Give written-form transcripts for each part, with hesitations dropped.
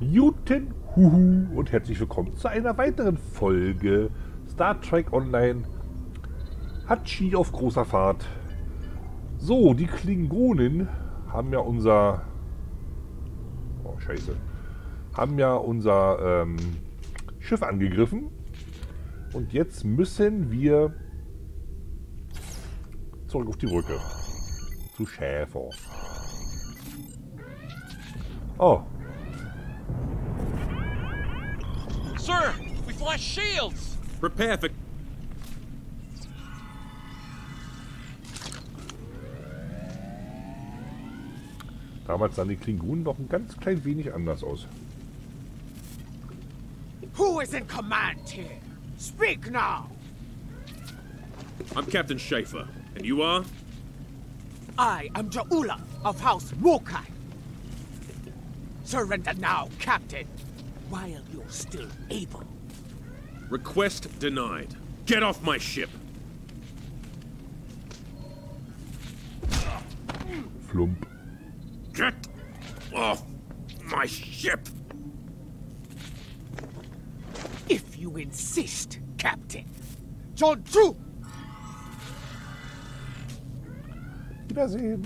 Guten Huhu und herzlich willkommen zu einer weiteren Folge Star Trek Online Hatschi auf großer Fahrt. So, die Klingonen haben ja unser... Oh, scheiße. Haben ja unser Schiff angegriffen. Und jetzt müssen wir zurück auf die Brücke. Zu Schäfer. Oh. Sir, we've lost shields! Prepare for... Damals sahen die Klingonen noch ein ganz klein wenig anders aus. Who is in command here? Speak now! I'm Captain Schaefer, and you are? I am Jaula of House Wokai. Surrender now, Captain, while you're still able. Request denied. Get off my ship! Flump. Get off my ship! If you insist, Captain. John Drew! Wiedersehen.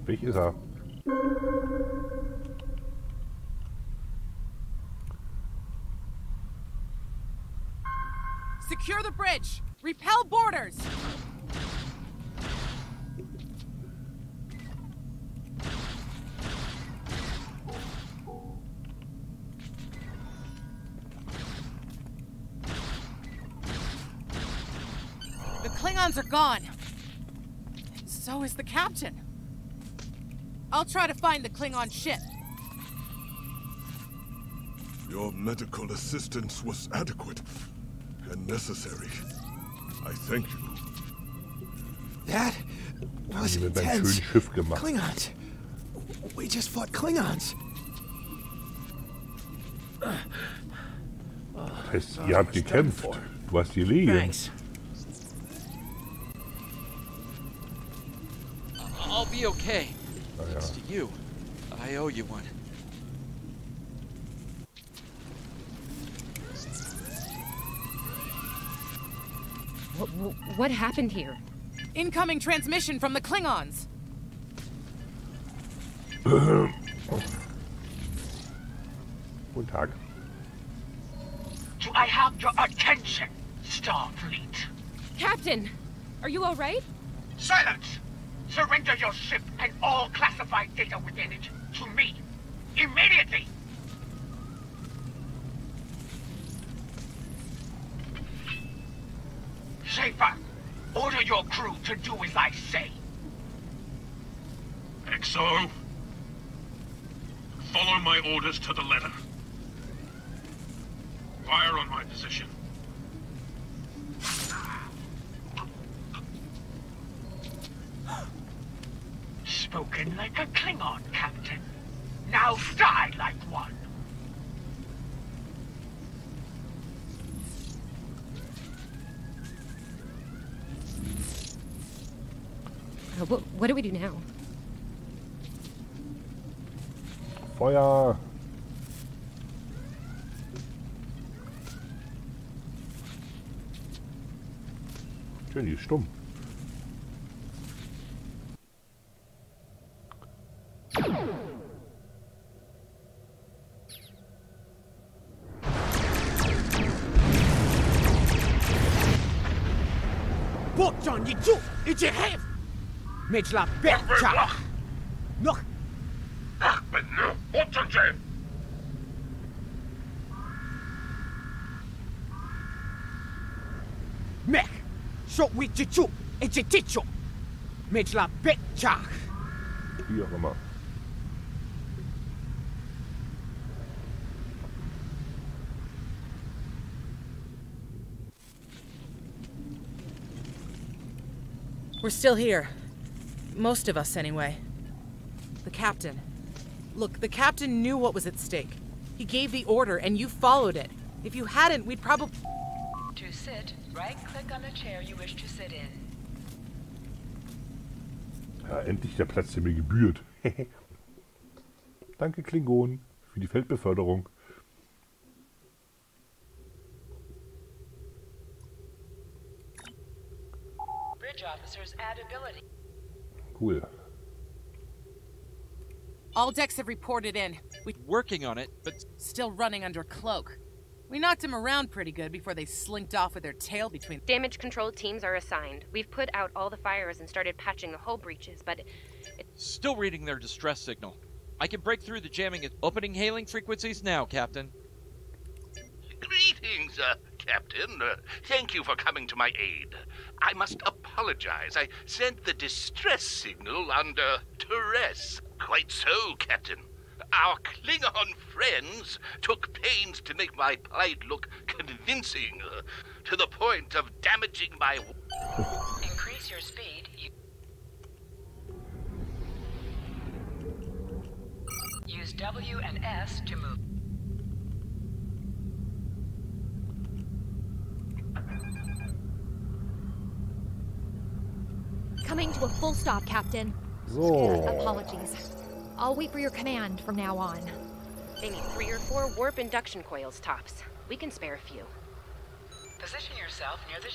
Welch ist er? Secure the bridge! Repel boarders! The Klingons are gone. So is the captain. I'll try to find the Klingon ship. Your medical assistance was adequate and necessary. I thank you. That was Die mit einem intense. schönen Schiff gemacht. Klingons. We just fought Klingons. Das heißt, ihr habt gekämpft. Du hast gelegen. Thanks. I'll be okay. Ah, ja. Thanks to you. I owe you one. What happened here? Incoming transmission from the Klingons. Guten Tag. Do I have your attention, Starfleet? Captain, are you all right? Silence! Surrender your ship and all classified data within it to me. Immediately! Schaefer, order your crew to do as I say. XO, follow my orders to the letter. Fire on my position. Spoken like a Klingon, Captain. Now die like one. What do we do now? Feuer. Schön, die ist stumm. Botjan Yichu, Ichihef! Mijla Betja! Nog! Ach, ben nu, Otterje! Mech! Shot with Jichu, Ichitichu! Mijla Betja! Wie auch immer. We're still here. Most of us, anyway. The captain. Look, the captain knew what was at stake. He gave the order, and you followed it. If you hadn't, we'd probably... To sit, right-click on the chair you wish to sit in. Ja, endlich der Platz, der mir gebührt. Danke, Klingonen, für die Feldbeförderung. Bridge officers add ability. Cool. All decks have reported in. We're Working on it, but still running under cloak. We knocked him around pretty good before they slinked off with their tail between. Damage control teams are assigned. We've put out all the fires and started patching the hull breaches, but still reading their distress signal. I can break through the jamming at opening hailing frequencies now, Captain. Greetings, Captain. Thank you for coming to my aid. I must apologize. I sent the distress signal under duress. Quite so, Captain. Our Klingon friends took pains to make my plight look convincing, to the point of damaging my... Increase your speed. Use W and S to move. Coming to a full stop, Captain. So. Apologies. I'll wait for your command from now on. they need 3 or 4 warp induction coils tops. We can spare a few. Position yourself near the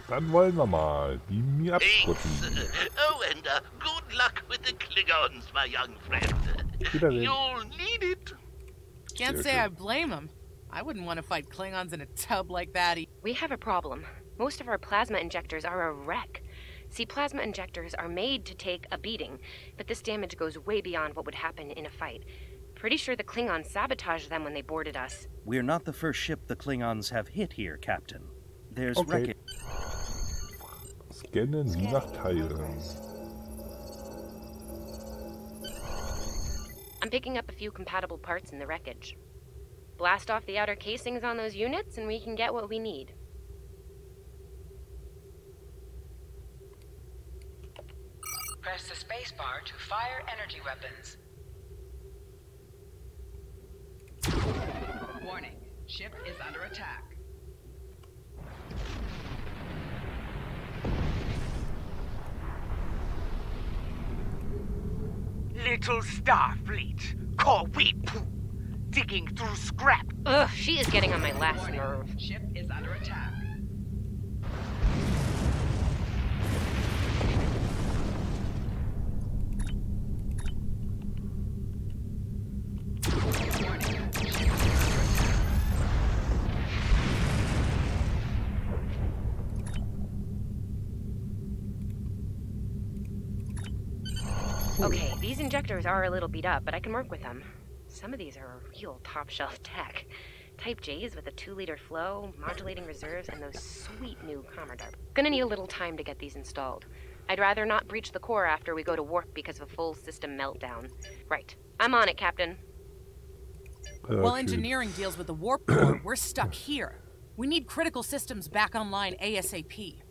Dann wollen wir mal die mir absputten. Oh, and good luck with the Klingons, my young friend. Wiedersehen. You'll need it. Can't say I blame him. I wouldn't want to fight Klingons in a tub like that. We have a problem. Most of our plasma injectors are a wreck. See, plasma injectors are made to take a beating, but this damage goes way beyond what would happen in a fight. Pretty sure the Klingons sabotaged them when they boarded us. We're not the first ship the Klingons have hit here, Captain. There's Okay. Scannen Sie nach Teilen. I'm picking up a few compatible parts in the wreckage. Blast off the outer casings on those units and we can get what we need. press the space bar to fire energy weapons. Warning, ship is under attack. Little Starfleet, call weep, digging through scrap. Ugh, she is getting on my last Warning, nerve. ship is under attack. Okay, these injectors are a little beat up, but I can work with them. Some of these are real top-shelf tech. Type J's with a 2-liter flow, modulating reserves, and those sweet new Commodore. Gonna need a little time to get these installed. I'd rather not breach the core after we go to warp because of a full system meltdown. Right. I'm on it, Captain. While engineering deals with the warp core, we're stuck here. We need critical systems back online ASAP.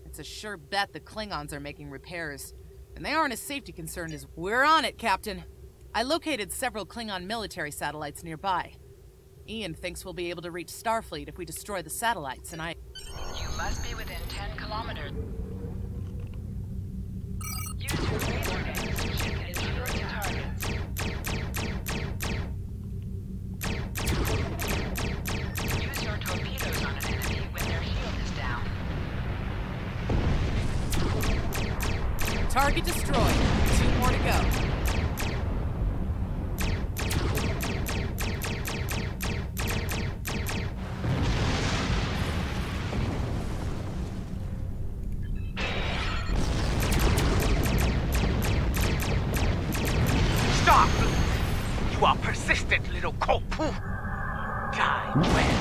It's a sure bet the Klingons are making repairs. And they aren't as safety concerned as we're on it, Captain. I located several Klingon military satellites nearby. Ian thinks we'll be able to reach Starfleet if we destroy the satellites, and I... You must be within 10 kilometers. Use your laser guns to shoot inferior targets. Use your torpedoes on an enemy when their shield is down. Target destroyed. 2 more to go. Stop! You are persistent, little Kopu. Die well.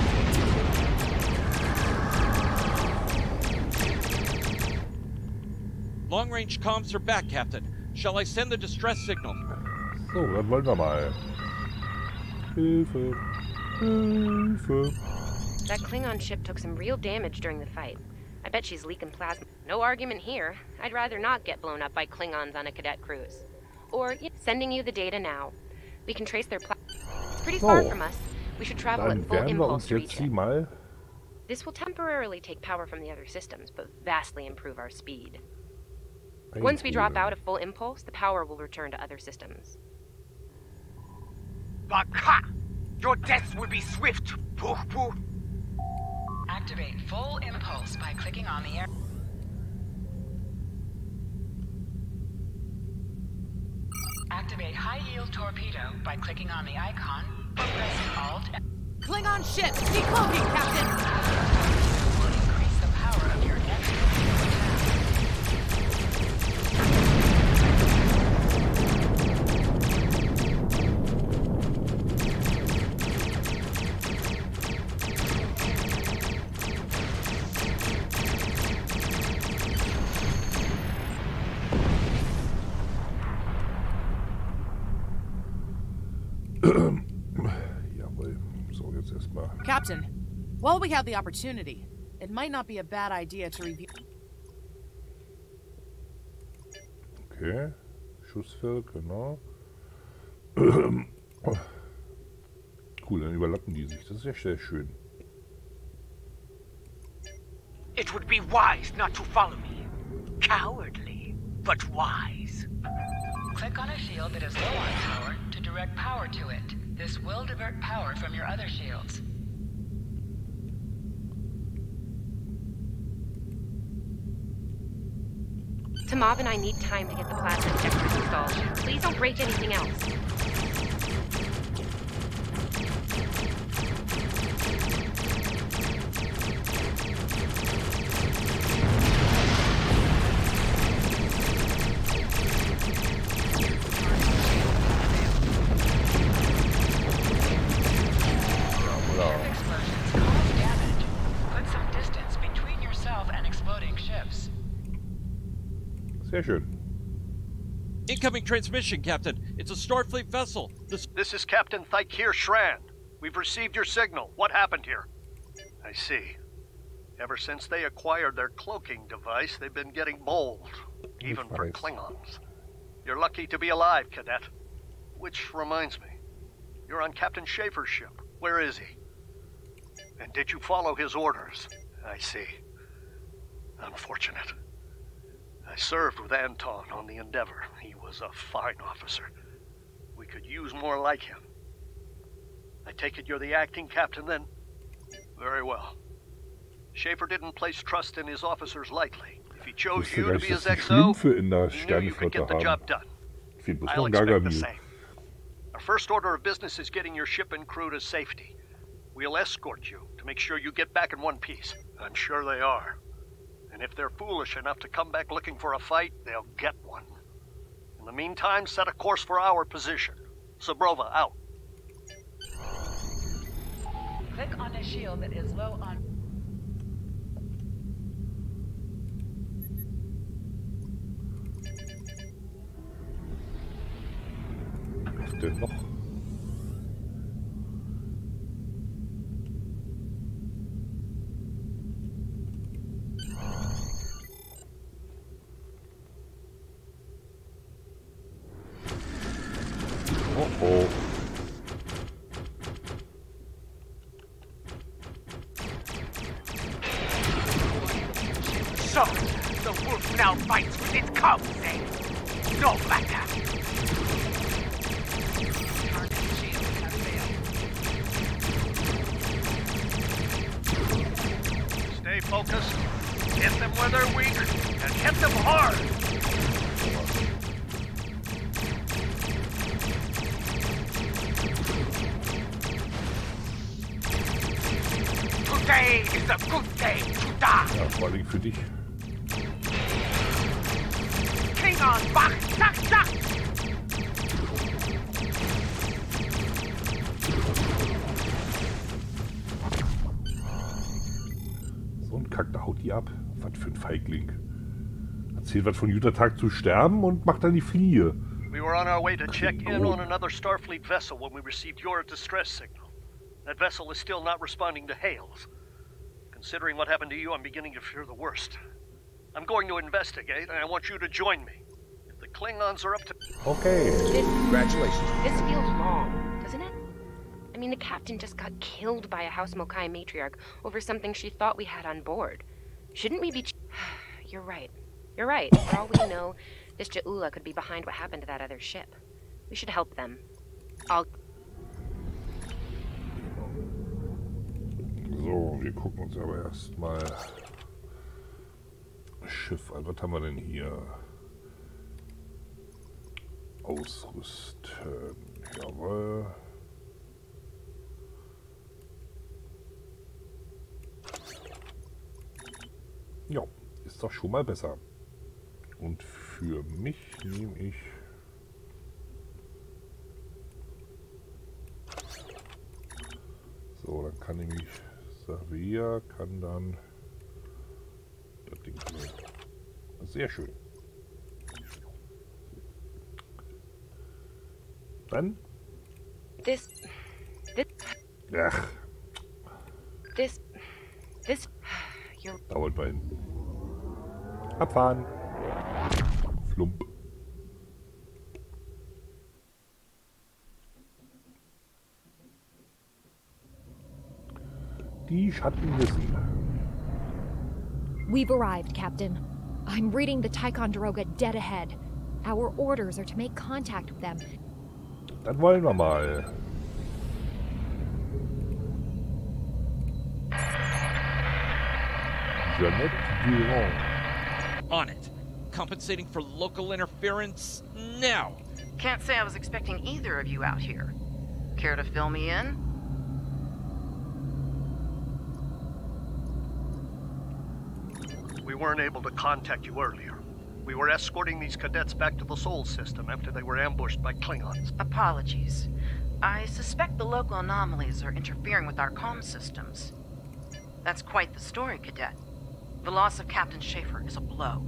Long-range comms are back, Captain. Shall I send the distress signal? So, dann wollen wir mal. Hilfe. Hilfe. That Klingon ship took some real damage during the fight. I bet she's leaking plasma. No argument here. I'd rather not get blown up by Klingons on a cadet cruise. Or sending you the data now. We can trace their It's pretty far from us. We should travel Dann at full werden wir impulse uns to jetzt reach sie it. mal. This will temporarily take power from the other systems, but vastly improve our speed. Once we drop out of full impulse, the power will return to other systems. Baka! Your deaths will be swift. Pooh pooh. Activate full impulse by clicking on the air. Activate high-yield torpedo by clicking on the icon or pressing Alt. Klingon ship! Decloaking, Captain! Will increase the power of your next Jawohl. So, jetzt erstmal. Captain, while we have the opportunity, it might not be a bad idea to review. Okay. Schussfeld, genau. Cool, dann überlappen die sich. Das ist ja sehr schön. It would be wise not to follow me. Cowardly, but wise. Click on a shield that is low on power to direct power to it. This will divert power from your other shields. Tamav and I need time to get the plasma injectors installed. Please don't break anything else. Explosions cause damage. Put some distance between yourself and exploding ships. Sehr schön. Incoming transmission, Captain. It's a Starfleet vessel. This is Captain Thykir Shran. We've received your signal. What happened here? I see. Ever since they acquired their cloaking device, they've been getting bold. Even for Klingons. You're lucky to be alive, Cadet. Which reminds me. You're on Captain Schaefer's ship. Where is he? And did you follow his orders? I see. Unfortunate. I served with Anton on the Endeavor. He was a fine officer. We could use more like him. I take it you're the acting captain then? Very well. Schaefer didn't place trust in his officers lightly. If he chose you to be his XO, he knew you could get the job done. I'll expect the same. Our first order of business is getting your ship and crew to safety. We'll escort you to make sure you get back in one piece. I'm sure they are. And if they're foolish enough to come back looking for a fight, they'll get one. In the meantime, set a course for our position. Sabrova, out. Click on a shield that is low on... Was denn noch? Oh. So, the wolf now fights with its cubs, eh? No matter. Stay focused. Hit them where they're weak, and hit them hard. Today is a good day to die. Ja, vor allem für dich. Klingon, wach, zack, zack. So ein Kack, da haut die ab. Was für ein Feigling. Erzählt was von Jutta-Tag zu sterben und macht dann die Fliehe. We were on our way to check in on another Starfleet vessel when we received your distress signal. That vessel is still not responding to hails. Considering what happened to you, I'm beginning to fear the worst. I'm going to investigate, and I want you to join me. If the Klingons are up to... Okay. Congratulations. This feels wrong, doesn't it? I mean, the captain just got killed by a House Mokai matriarch over something she thought we had on board. Shouldn't we be... You're right. You're right. For all we know, this Ja'ula could be behind what happened to that other ship. We should help them. So, wir gucken uns aber erstmal Schiff an. Was haben wir denn hier? Ausrüsten. Jawohl. Ja, ist doch schon mal besser. Und für mich nehme ich so, dann kann nämlich Savia kann dann das Ding nehmen. Sehr schön. Dann? Ach. Da wollten wir hin. Abfahren. Flump. Die Schatten wissen. We've arrived, Captain. I'm reading the Ticonderoga dead ahead. Our orders are to make contact with them. Dann wollen wir mal. Jeanette Durand. On it. Compensating for local interference now. Can't say I was expecting either of you out here. Care to fill me in? We weren't able to contact you earlier. We were escorting these cadets back to the Sol system after they were ambushed by Klingons. Apologies. I suspect the local anomalies are interfering with our comm systems. That's quite the story, Cadet. The loss of Captain Schaefer is a blow.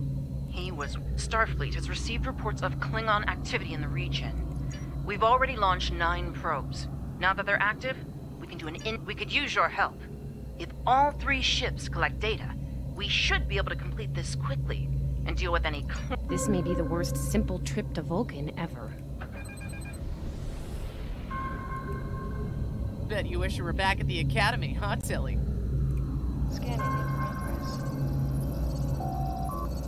He was... Starfleet has received reports of Klingon activity in the region. We've already launched 9 probes. Now that they're active, we can do we could use your help. If all 3 ships collect data, we should be able to complete this quickly and deal with any... This may be the worst simple trip to Vulcan ever. Bet you wish you were back at the Academy, huh, Tilly? Scanning in progress.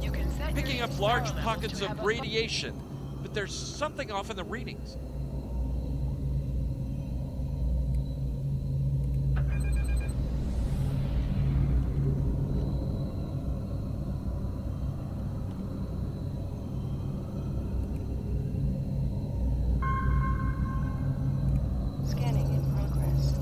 You can set Picking your up large power pockets levels to of have radiation, but there's something off in the readings. Scanning in progress.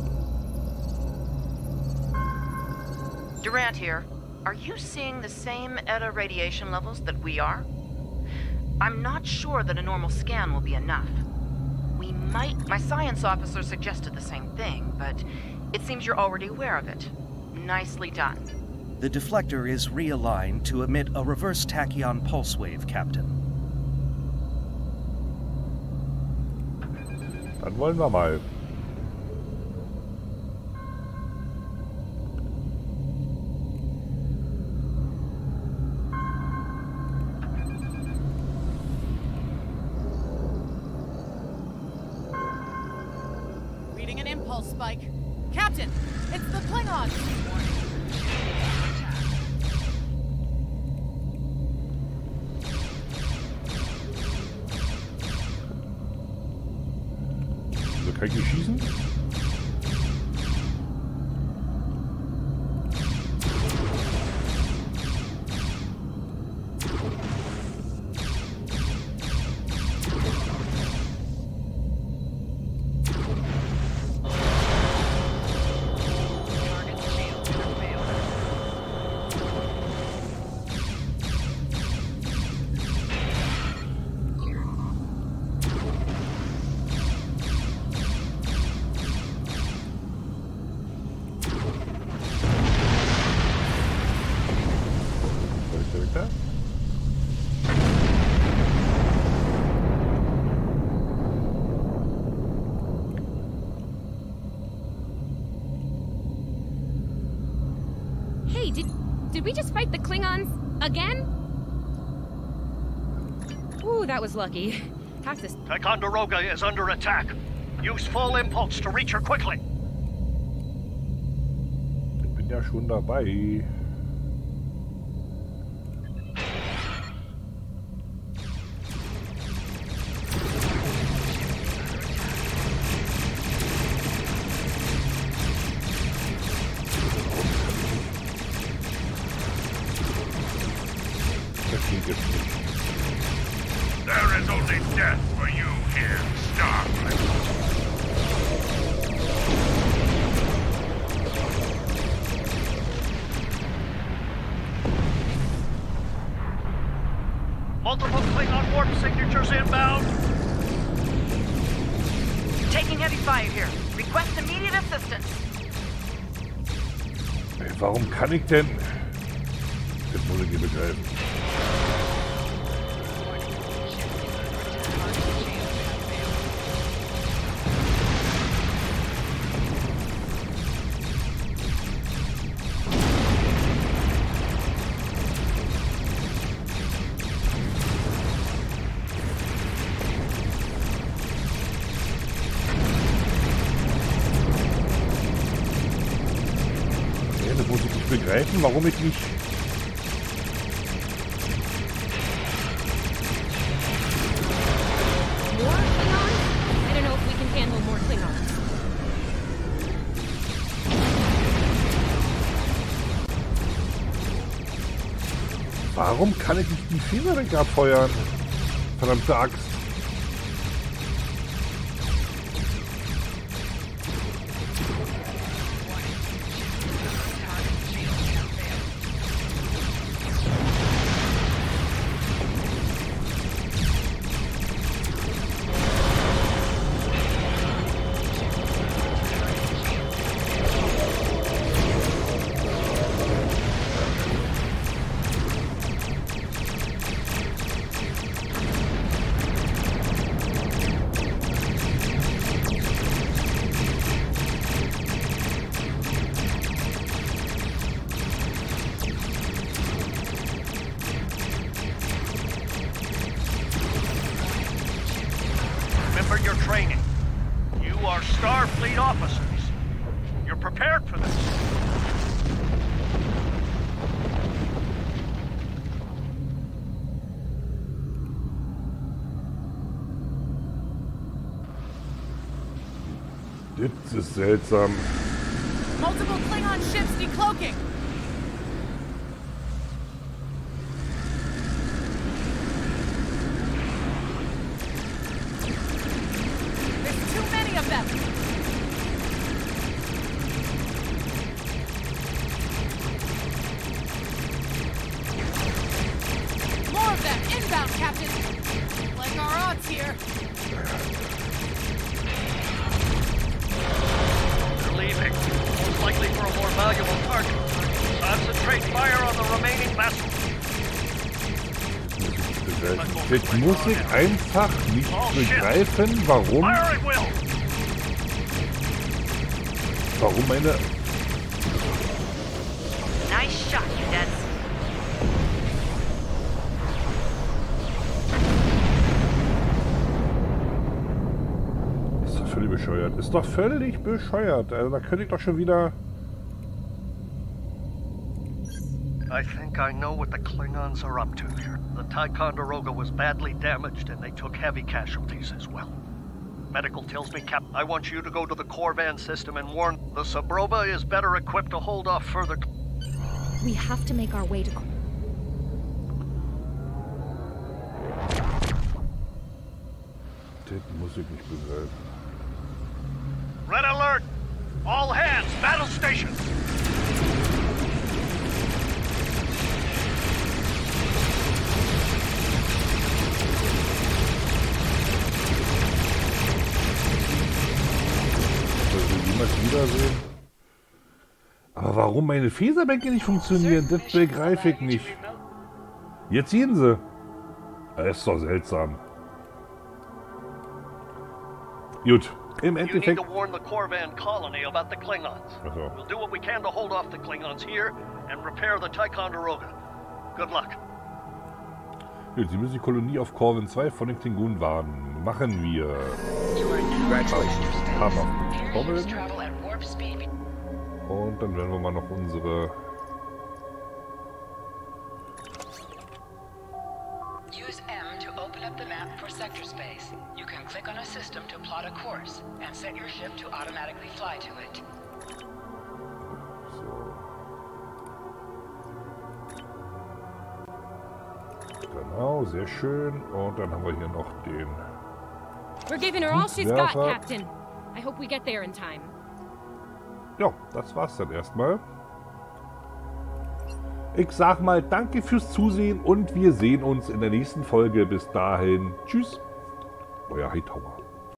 Durant here. Are you seeing the same ETA radiation levels that we are? I'm not sure that a normal scan will be enough. We might... My science officer suggested the same thing, but it seems you're already aware of it. Nicely done. The deflector is realigned to emit a reverse tachyon pulse wave, Captain. Dann wollen wir mal. Reading an impulse spike. Captain, it's the Klingons! Also kann ich nicht schießen? Hey, did we just fight the Klingons again? Ooh, that was lucky. Have to... Ticonderoga is under attack. Use full impulse to reach her quickly. Ich bin ja schon dabei. taking heavy fire here. Request immediate assistance. Ey, warum kann ich denn? Das muss ich nicht begreifen. Begreifen, warum ich nicht... More Klingons? I don't know if we can handle more Klingons. Warum kann ich nicht die Federlenker abfeuern? Verdammte Axt. Remember your training. You are Starfleet officers. You're prepared for this. Das ist seltsam. Multiple Klingon ships decloaking. There's too many of them. More of them inbound, Captain. Like our odds here. Leaving, most likely for a more valuable target. Concentrate fire on the remaining vessels. Jetzt muss ich einfach nicht begreifen, warum meine... Nice shot, cadets. Ist doch völlig bescheuert. Ist doch völlig bescheuert. Also da könnte ich doch schon wieder... I think I know what the Klingons are up to here. The Ticonderoga was badly damaged and they took heavy casualties as well. Medical tells me, Cap, I want you to go to the Corvan system and warn the Sabrova is better equipped to hold off further... We have to make our way to... Das muss ich nicht begreifen. Red alert! All hands, battle stations! Wiedersehen. Aber warum meine Phaserbänke nicht funktionieren, das begreife ich nicht. Jetzt sehen sie. Das ist doch seltsam. Gut, im Endeffekt... You need to warn the Corvan colony about the Klingons. Also. We'll do what we can to hold off the Klingons here and repair the Ticonderoga. Good luck. Gut, Sie müssen die Kolonie auf Corvan 2 von den Klingonen warnen. Machen wir. Und dann werden wir mal noch unsere... Use M to open up the map for sector space. You can click on a system to plot a course and set your ship to automatically fly to it. Genau, sehr schön. Und dann haben wir hier noch den... We're giving her all she's got, Captain. I hope we get there in time. Ja, das war's dann erstmal. Ich sag mal danke fürs Zusehen und wir sehen uns in der nächsten Folge. Bis dahin. Tschüss. Euer Hightower.